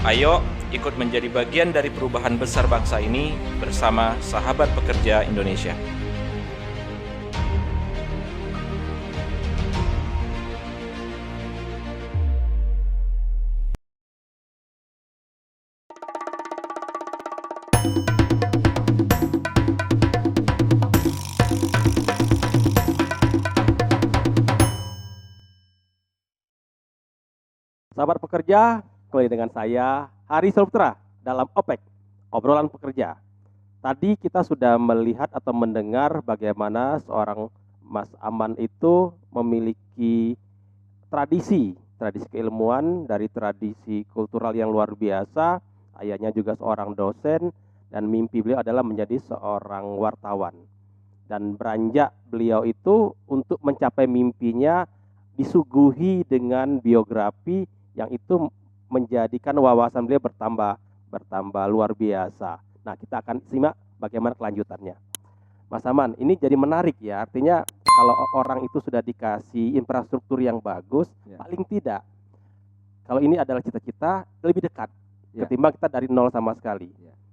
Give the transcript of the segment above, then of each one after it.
Ayo ikut menjadi bagian dari perubahan besar bangsa ini bersama Sahabat Pekerja Indonesia. Sahabat pekerja, kembali dengan saya Hari Sulputra dalam OPEK, obrolan pekerja. Tadi kita sudah melihat atau mendengar bagaimana seorang Mas Aman itu memiliki tradisi keilmuan dari tradisi kultural yang luar biasa. Ayahnya juga seorang dosen dan mimpi beliau adalah menjadi seorang wartawan. Dan beranjak beliau itu untuk mencapai mimpinya disuguhi dengan biografi yang itu menjadikan wawasan beliau bertambah luar biasa. Nah, kita akan simak bagaimana kelanjutannya. Mas Aman, ini jadi menarik ya. Artinya kalau orang itu sudah dikasih infrastruktur yang bagus, paling tidak kalau ini adalah cita-cita lebih dekat ketimbang kita dari nol sama sekali.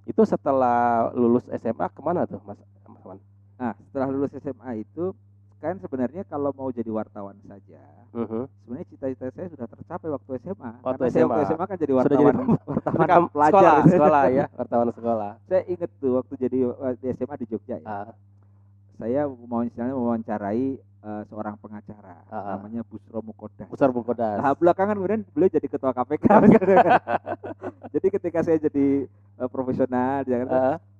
Itu setelah lulus SMA kemana tuh, Mas Aman? Nah, setelah lulus SMA itu kan sebenarnya kalau mau jadi wartawan saja, sebenarnya cita-cita saya sudah tercapai waktu SMA. Waktu Karena SMA. waktu SMA kan jadi wartawan pelajar sekolah, sekolah ya, wartawan sekolah. Saya ingat tuh waktu jadi di SMA di Jogja ya. Saya mau misalnya mewawancarai seorang pengacara namanya Busro Mukodas. Nah, belakangan kemudian beliau jadi ketua KPK. Jadi ketika saya jadi profesional,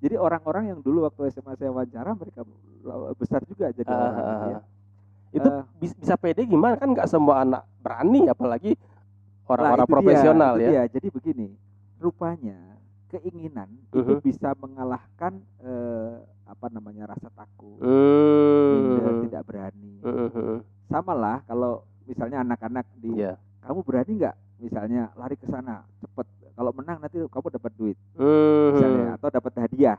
jadi orang-orang yang dulu waktu SMA saya wawancara mereka besar juga jadi orang. Gitu ya. Itu bisa pede gimana, kan nggak semua anak berani, apalagi orang-orang profesional ya. Jadi begini, rupanya keinginan itu bisa mengalahkan rasa takut, minder, tidak berani. Sama lah kalau misalnya anak-anak kamu berani nggak misalnya lari ke sana cepet, kalau menang nanti kamu dapat duit misalnya atau dapat hadiah.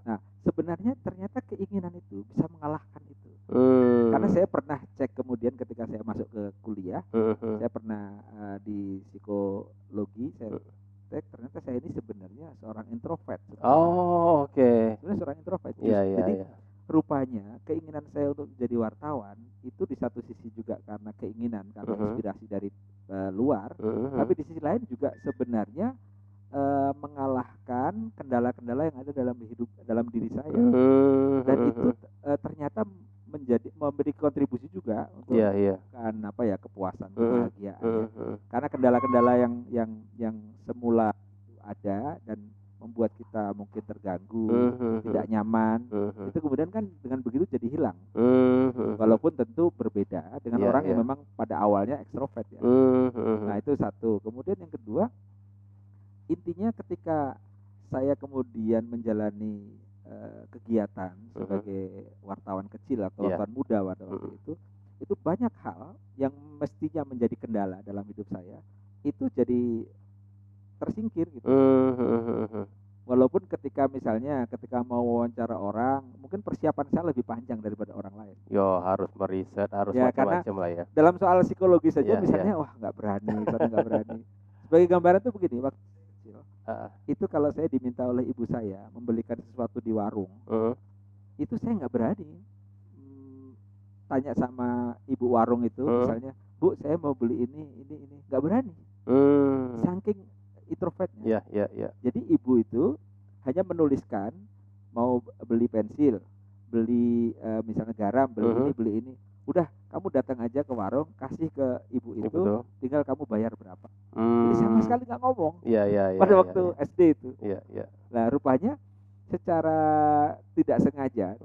Nah, sebenarnya ternyata keinginan itu bisa mengalahkan itu. Karena saya pernah cek kemudian ketika saya masuk ke kuliah, saya pernah di psikologi, saya cek ternyata saya ini sebenarnya seorang introvert. Sebenarnya seorang introvert. Jadi rupanya keinginan saya untuk menjadi wartawan itu di satu sisi juga karena keinginan, karena inspirasi dari luar, tapi di sisi lain juga sebenarnya mengalahkan kendala-kendala yang ada dalam diri saya. Dan itu ternyata memberi kontribusi juga untuk kepuasan, kebahagiaan. Karena kendala-kendala yang semula ada dan membuat kita mungkin terganggu, tidak nyaman, itu kemudian kan dengan begitu jadi hilang. Walaupun tentu berbeda dengan orang yang memang pada awalnya ekstrovert ya. Nah, itu satu. Kemudian yang kedua, intinya ketika saya kemudian menjalani kegiatan sebagai wartawan kecil atau wartawan muda pada waktu itu banyak hal yang mestinya menjadi kendala dalam hidup saya itu jadi tersingkir gitu. Walaupun ketika mau wawancara orang, mungkin persiapan saya lebih panjang daripada orang lain. Harus meriset, harus macam-macam lah ya. Dalam soal psikologi saja misalnya, wah nggak berani. Sebagai gambaran tuh begini, waktu kecil, itu kalau saya diminta oleh ibu saya membelikan sesuatu di warung, itu saya nggak berani. Tanya sama ibu warung itu, misalnya, Bu, saya mau beli ini, nggak berani. Saking introvertnya. Jadi ibu itu hanya menuliskan mau beli pensil, beli misalnya garam, beli ini. Udah, kamu datang aja ke warung, kasih ke ibu itu, tinggal kamu bayar berapa. Jadi sama sekali nggak ngomong. Pada waktu SD itu. Nah, rupanya secara tidak sengaja,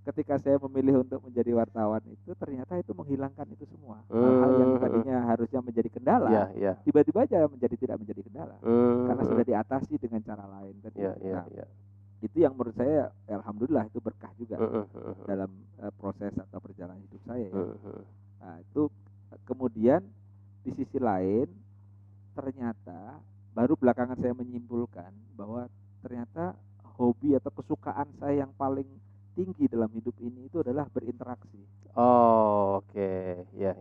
ketika saya memilih untuk menjadi wartawan itu ternyata itu menghilangkan itu semua. Hal-hal yang tadinya harusnya menjadi kendala, tiba-tiba aja tidak menjadi kendala. Karena sudah diatasi dengan cara lain. Itu yang menurut saya alhamdulillah itu berkah juga dalam proses atau perjalanan hidup saya ya. Nah, itu kemudian di sisi lain ternyata baru belakangan saya menyimpulkan bahwa ternyata hobi atau kesukaan saya yang paling tinggi dalam hidup ini itu adalah berinteraksi. Oh, oke. Ya.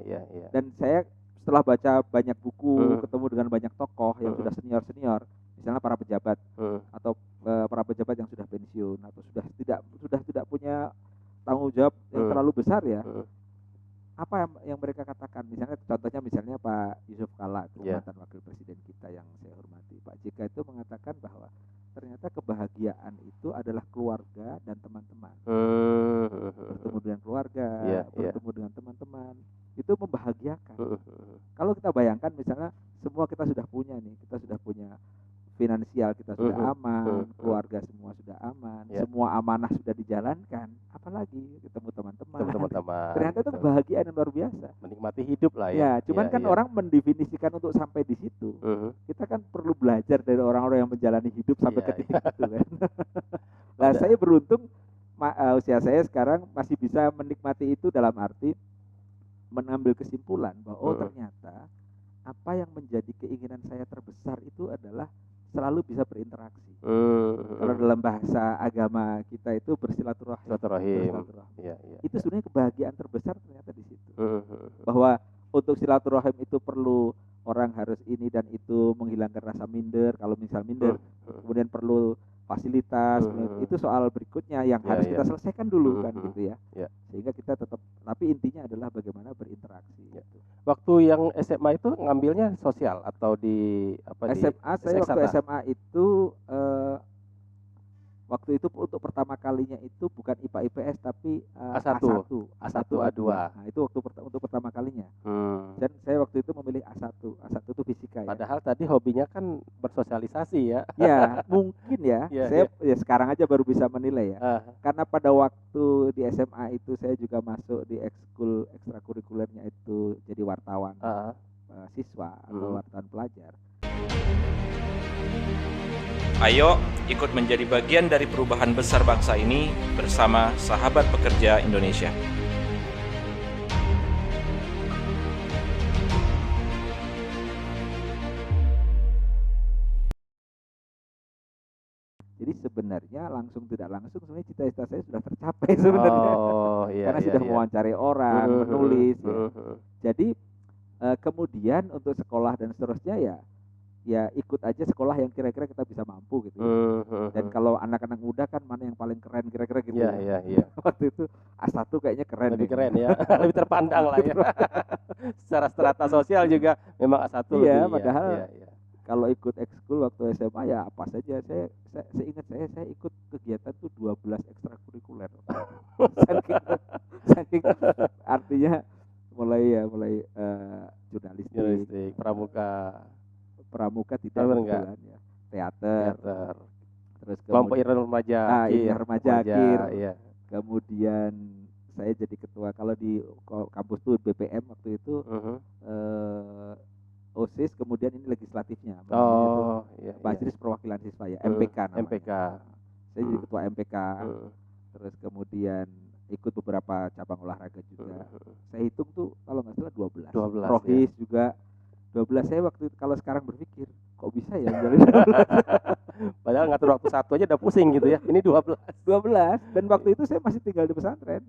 Dan saya setelah baca banyak buku, ketemu dengan banyak tokoh yang sudah senior, misalnya para pejabat atau para pejabat yang sudah pensiun atau sudah tidak punya tanggung jawab yang terlalu besar ya. Apa yang mereka katakan, misalnya contohnya Pak Yusuf Kalla, mantan wakil presiden kita yang saya hormati, Pak JK itu mengatakan bahwa ternyata kebahagiaan itu adalah keluarga dan teman-teman. Bertemu dengan keluarga, bertemu dengan teman-teman, itu membahagiakan. Kalau kita bayangkan misalnya semua kita sudah punya finansial, kita sudah aman, keluarga semua sudah aman, semua amanah sudah dijalankan, apalagi ketemu teman-teman. Ternyata itu kebahagiaan yang luar biasa. Menikmati hidup lah ya. Ya, cuman orang mendefinisikan untuk sampai di situ. Kita kan perlu belajar dari orang-orang yang menjalani hidup sampai ke titik itu kan. Nah, saya beruntung usia saya sekarang masih bisa menikmati itu dalam arti mengambil kesimpulan bahwa ternyata apa yang menjadi keinginan saya terbesar itu adalah selalu bisa berinteraksi. Kalau dalam bahasa agama kita itu bersilaturahim. Itu sebenarnya kebahagiaan terbesar ternyata di situ. Bahwa untuk silaturahim itu perlu orang harus ini dan itu, menghilangkan rasa minder. Kalau misal minder, kemudian perlu fasilitas, itu soal berikutnya yang harus kita selesaikan dulu kan gitu ya. Sehingga kita tetap, tapi intinya adalah bagaimana berinteraksi. Gitu. Waktu yang SMA itu ngambilnya sosial atau di apa SMA di saya waktu SMA itu waktu itu untuk pertama kalinya itu bukan IPA IPS tapi A1 A2. Nah, itu waktu untuk pertama kalinya. Dan saya waktu itu memilih A1 itu fisika ya. Padahal tadi hobinya kan bersosialisasi ya. Ya, mungkin ya. Saya sekarang aja baru bisa menilai ya. Karena pada waktu di SMA itu saya juga masuk di ekskul ekstrakurikulernya itu jadi wartawan siswa atau wartawan pelajar. Ayo ikut menjadi bagian dari perubahan besar bangsa ini bersama Sahabat Pekerja Indonesia. Jadi sebenarnya langsung tidak langsung sebenarnya cita-cita saya sudah tercapai sebenarnya. Karena sudah mewawancari orang, menulis Jadi kemudian untuk sekolah dan seterusnya ya ikut aja sekolah yang kira-kira kita bisa mampu gitu. Dan kalau anak-anak muda kan mana yang paling keren kira-kira gitu. Waktu itu A1 kayaknya keren. Lebih keren ya. Lebih terpandang lah ya. Secara strata sosial juga memang A1 iya, lebih. Padahal kalau ikut ekskul waktu SMA ya apa saja. Saya ingat saya ikut kegiatan tuh 12 ekstrakurikuler. saking artinya mulai jurnalistik, pramuka tidak kebetulan ya, teater, terus kelompok Irwan Remaja, Akhir. Kemudian saya jadi ketua kalau di kampus tuh BPM waktu itu OSIS, kemudian ini legislatifnya, Majelis Perwakilan Siswa ya, MPK namanya. MPK. Saya jadi ketua MPK, terus kemudian ikut beberapa cabang olahraga juga. Saya hitung tuh kalau nggak salah 12. Rohis juga 12. Saya waktu itu, kalau sekarang berpikir kok bisa ya menjadi 12. Padahal ngatur waktu satu aja udah pusing gitu ya. Ini 12. Dan waktu itu saya masih tinggal di pesantren.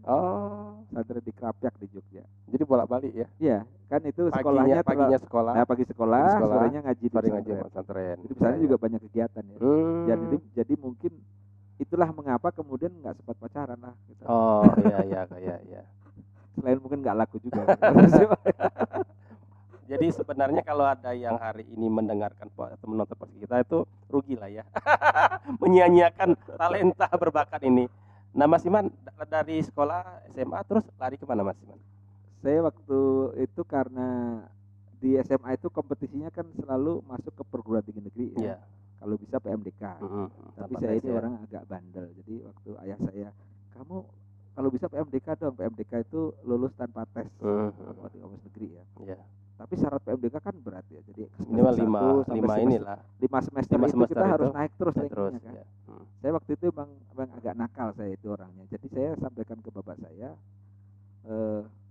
Pesantren di Krapyak di Jogja. Jadi bolak-balik ya. Iya, kan itu sekolahnya paginya sekolah. Nah, pagi sekolah, sorenya ngaji di pesantren. Jadi pesantren juga banyak kegiatan ya. Jadi mungkin itulah mengapa kemudian nggak sempat pacaran lah gitu. Iya. Selain mungkin nggak laku juga. Jadi sebenarnya kalau ada yang hari ini mendengarkan atau menonton podcast kita itu rugi lah ya. Menyia-nyiakan talenta berbakat ini. Nah Mas Iman dari sekolah SMA terus lari kemana Mas Iman? Saya waktu itu karena di SMA itu kompetisinya kan selalu masuk ke perguruan tinggi negeri ya. Kalau bisa PMDK. Tapi saya ini orang agak bandel. Jadi waktu ayah saya, kamu kalau bisa PMDK dong. PMDK itu lulus tanpa tes di kampus negeri ya. Tapi syarat PMDK kan berat ya. Jadi minimal 5 semester itu kita harus naik terus rankingnya kan. Ya. Saya waktu itu emang agak nakal saya itu orangnya. Jadi saya sampaikan ke bapak saya,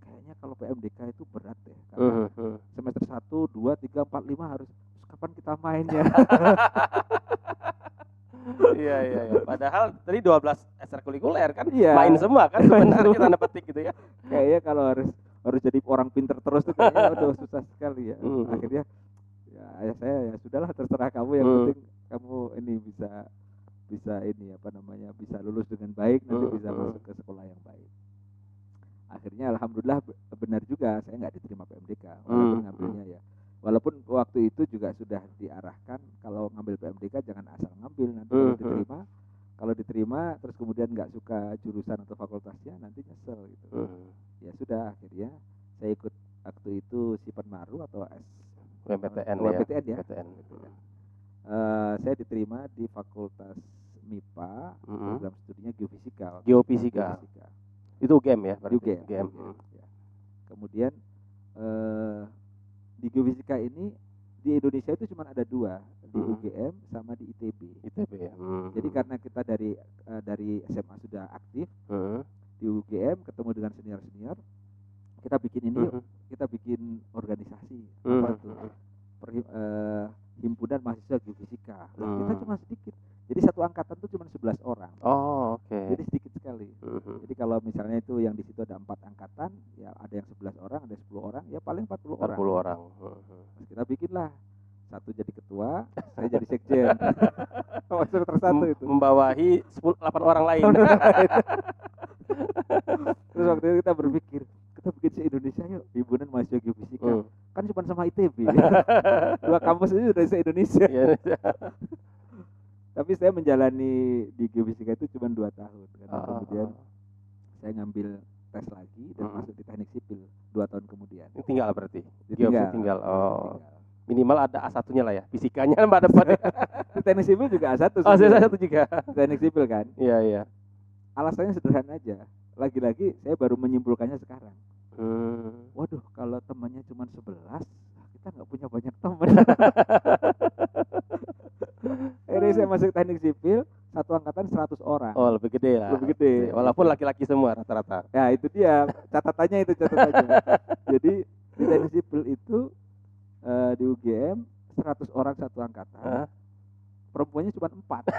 kayaknya kalau PMDK itu berat ya. Karena semester 1, 2, 3, 4, 5 harus kapan kita mainnya. Iya. Padahal tadi 12 ekstrakurikuler kan main semua kan sebenarnya tanda petik gitu ya. Kayaknya kalau harus harus jadi orang pinter terus tuh kayaknya udah susah sekali ya. Akhirnya ya ayah saya ya sudahlah terserah kamu, yang penting kamu ini bisa ini apa namanya, bisa lulus dengan baik, nanti bisa masuk ke sekolah yang baik. Akhirnya alhamdulillah benar juga, saya nggak diterima PMDK walaupun ngambilnya ya. Walaupun waktu itu juga sudah diarahkan kalau ngambil PMDK jangan asal ngambil, nanti kalau diterima terus kemudian nggak suka jurusan atau fakultasnya nanti nyesel gitu. Ya sudah, akhirnya saya ikut waktu itu Sipenmaru atau PTN ya. Saya diterima di Fakultas MIPA, program studinya Geofisika. Itu UGM ya? UGM. Ya. Kemudian di Geofisika ini di Indonesia itu cuma ada 2, di UGM sama di ITB ya. Jadi karena kita dari SMA sudah aktif, di UGM ketemu dengan senior, kita bikin ini, kita bikin organisasi apa tuh, himpunan mahasiswa geofisika. Kita cuma sedikit, jadi satu angkatan tuh cuma 11 orang. Jadi sedikit sekali. Jadi kalau misalnya itu yang di situ ada 4 angkatan, ya ada yang 11 orang, ada 10 orang, ya paling 40 orang. Terus kita bikinlah, satu jadi ketua, saya jadi sekjen. Tersatu itu membawahi 8 orang lain. Terus waktu itu kita berpikir, kita bikin se-Indonesia yuk, himpunan mahasiswa geofisika. Kan cuma sama ITB. 2 kampus itu sudah se-Indonesia. Tapi saya menjalani di geofisika itu cuma 2 tahun, karena kemudian saya ngambil tes lagi dan masuk di teknik sipil 2 tahun kemudian. Ini tinggal berarti? Tinggal. Minimal ada A1-nya lah ya, fisikanya mbak dapat. Di teknik sipil juga A1. A1 juga. Teknik sipil kan? Iya. Alasannya sederhana aja. Lagi-lagi saya baru menyimpulkannya sekarang. Waduh, kalau temannya cuma 11, kita nggak punya banyak teman. Akhirnya saya masuk teknik sipil, satu angkatan 100 orang. Lebih gede lah. Lebih gede. Walaupun laki-laki semua rata-rata. Ya itu dia, catatannya. Jadi di teknik sipil itu di UGM 100 orang satu angkatan. Perempuannya cuma 4.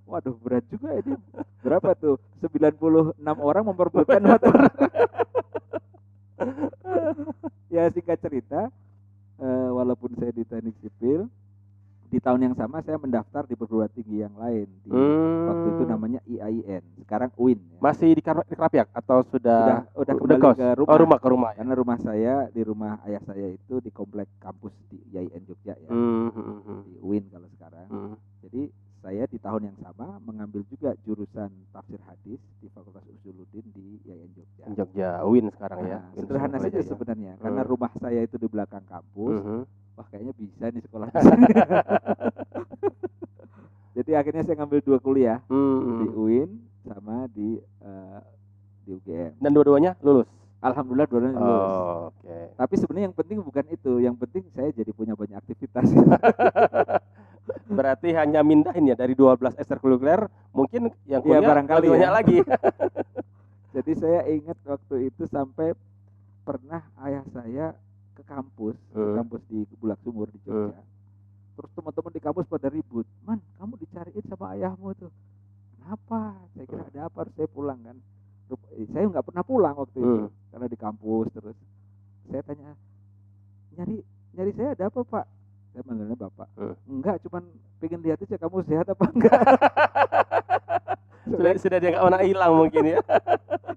Waduh, berat juga ini. Berapa tuh? 96 orang memperebutkan 4 orang. Ya singkat cerita, walaupun saya di teknik sipil, di tahun yang sama saya mendaftar di perguruan tinggi yang lain. Waktu itu namanya IAIN, sekarang UIN. Ya. Masih di Kerapiak atau sudah kembali ke rumah? Ke rumah. Karena rumah saya di rumah ayah saya itu di komplek kampus di IAIN Jogja ya, di UIN kalau sekarang. Jadi saya di tahun yang sama mengambil juga jurusan tafsir hadis di Fakultas Usuluddin di IAIN Jogja, UIN sekarang ya. Sederhana saja sebenarnya, karena rumah saya itu di belakang kampus. Wah, kayaknya bisa nih sekolah di sini. Jadi akhirnya saya ngambil 2 kuliah di UIN sama di UGM. Dan dua-duanya lulus. Alhamdulillah dua-duanya lulus. Tapi sebenarnya yang penting bukan itu, yang penting saya jadi punya banyak aktivitas. Berarti hanya mindahin ya dari 12 ekstrakurikuler, mungkin yang kuliah barangkali banyak lagi. Jadi saya ingat waktu itu sampai pernah ayah saya ke kampus di Bulak Sumur di Jogja. Terus teman-teman di kampus pada ribut, "Man, kamu dicariin sama ayahmu tuh." Kenapa? Saya kira ada apa, harus saya pulang kan. Saya nggak pernah pulang waktu itu karena di kampus terus. Saya tanya, nyari saya ada apa, Pak? Saya manggilnya Bapak. Enggak, cuman pengen lihat aja kamu sehat apa enggak. Sudah dia nggak pernah hilang mungkin ya.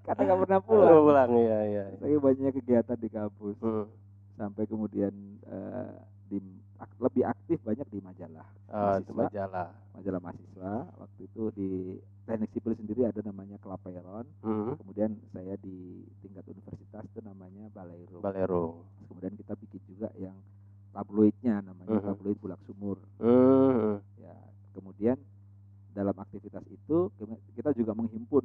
Karena nggak pernah pulang. Iya. Saya banyak kegiatan di kampus. Sampai kemudian lebih aktif banyak di majalah. Majalah mahasiswa. Waktu itu di teknik sipil sendiri ada namanya Kelapairon. Kemudian saya di tingkat universitas itu namanya Balero. Kemudian kita bikin juga yang tabloidnya namanya tabloid Bulak Sumur. Ya, kemudian dalam aktivitas itu kita juga menghimpun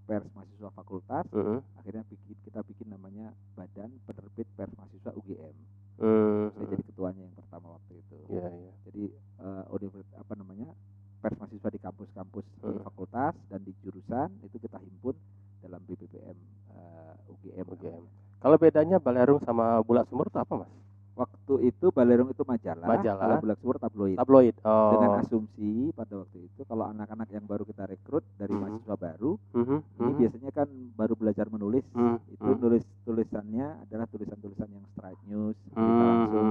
pers mahasiswa fakultas. Akhirnya kita bikin namanya Badan Penerbit Pers Mahasiswa UGM. Saya jadi ketuanya yang pertama waktu itu. Jadi pers mahasiswa di kampus-kampus di fakultas dan di jurusan itu kita himpun dalam BPPM UGM. Kalau bedanya Balerung sama Bulak Sumur itu apa, Mas? Waktu waktu itu Balerung itu majalah. Kalau Bulak Sumur tabloid. Dengan asumsi pada waktu itu kalau anak-anak yang baru kita rekrut dari mahasiswa baru, ini biasanya kan baru belajar menulis, itu tulisannya adalah tulisan-tulisan yang straight news, berita langsung.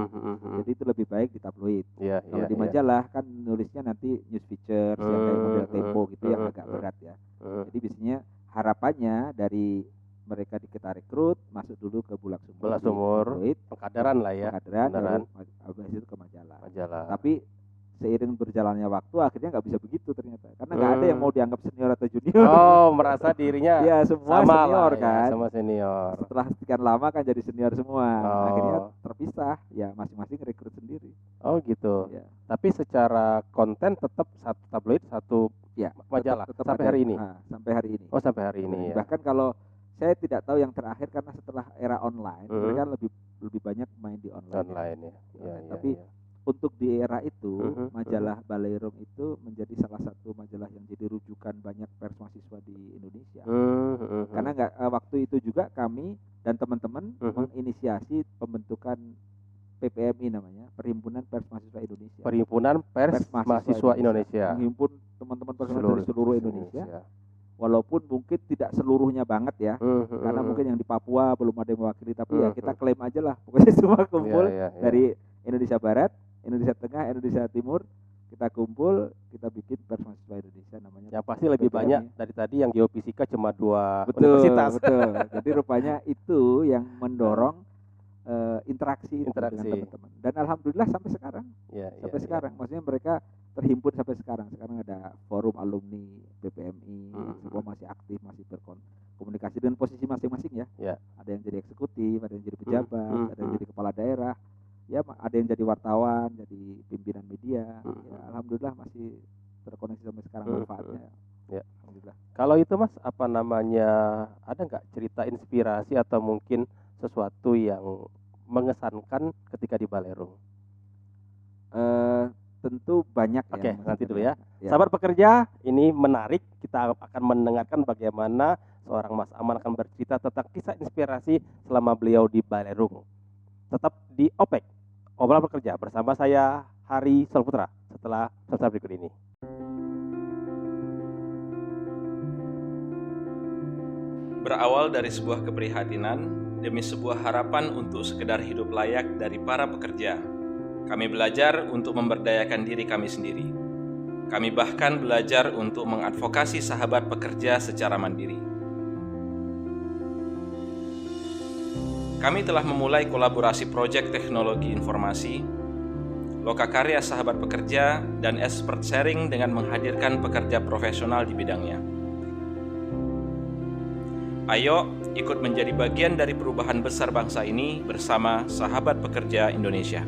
Jadi itu lebih baik di tabloid. Kalau di majalah kan nulisnya nanti news feature, yang kayak model Tempo gitu yang agak berat ya. Jadi biasanya harapannya dari mereka kita rekrut masuk dulu ke Bulak Sumur, pengkaderan lah ya, pengkaderan, habis itu ke majalah. Tapi seiring berjalannya waktu akhirnya nggak bisa begitu ternyata, karena nggak ada yang mau dianggap senior atau junior. Merasa dirinya ya semua senior lah, kan, sama senior. Setelah sekian lama kan jadi senior semua, akhirnya terpisah, ya masing-masing rekrut sendiri. Gitu. Ya. Tapi secara konten tetap satu tabloid, satu majalah tetap sampai hari ini. Sampai hari ini. Sampai hari ini. Bahkan kalau saya tidak tahu yang terakhir karena setelah era online mereka lebih banyak main di online. Tapi untuk di era itu majalah Balerung itu menjadi salah satu majalah yang jadi rujukan banyak pers mahasiswa di Indonesia. Karena waktu itu juga kami dan teman-teman menginisiasi pembentukan PPMI namanya, Perhimpunan Pers Mahasiswa Indonesia. Perhimpunan Pers Mahasiswa Indonesia. Menghimpun teman-teman pers dari seluruh Indonesia. Walaupun mungkin tidak seluruhnya banget ya, karena mungkin yang di Papua belum ada yang mewakili, tapi ya kita klaim aja lah, pokoknya semua kumpul dari Indonesia Barat, Indonesia Tengah, Indonesia Timur, kita kumpul, kita bikin pers mahasiswa Indonesia namanya. Yang pasti lebih banyak dari tadi yang geofisika cuma 2 universitas. Betul. Jadi rupanya itu yang mendorong interaksi dengan teman-teman. Dan alhamdulillah sampai sekarang, maksudnya mereka terhimpun sampai sekarang. Sekarang ada forum alumni BPMI, semua masih aktif, masih berkomunikasi dengan posisi masing-masing ya. Ada yang jadi eksekutif, ada yang jadi pejabat, ada yang jadi kepala daerah, ya ada yang jadi wartawan, jadi pimpinan media. Ya, alhamdulillah masih terkoneksi sampai sekarang manfaatnya. Alhamdulillah. Kalau itu Mas, apa namanya, ada nggak cerita inspirasi atau mungkin sesuatu yang mengesankan ketika di Balerung? Tentu banyak. Oke, nanti dulu ya. Sahabat pekerja, ini menarik. Kita akan mendengarkan bagaimana seorang Mas Aman akan bercerita tentang kisah inspirasi selama beliau di Balerung. Tetap di OPEK, obrolan pekerja, bersama saya Hari Solputra setelah berikut ini. Berawal dari sebuah keprihatinan demi sebuah harapan untuk sekedar hidup layak dari para pekerja, kami belajar untuk memberdayakan diri kami sendiri. Kami bahkan belajar untuk mengadvokasi sahabat pekerja secara mandiri. Kami telah memulai kolaborasi proyek teknologi informasi, lokakarya sahabat pekerja, dan expert sharing dengan menghadirkan pekerja profesional di bidangnya. Ayo ikut menjadi bagian dari perubahan besar bangsa ini bersama Sahabat Pekerja Indonesia.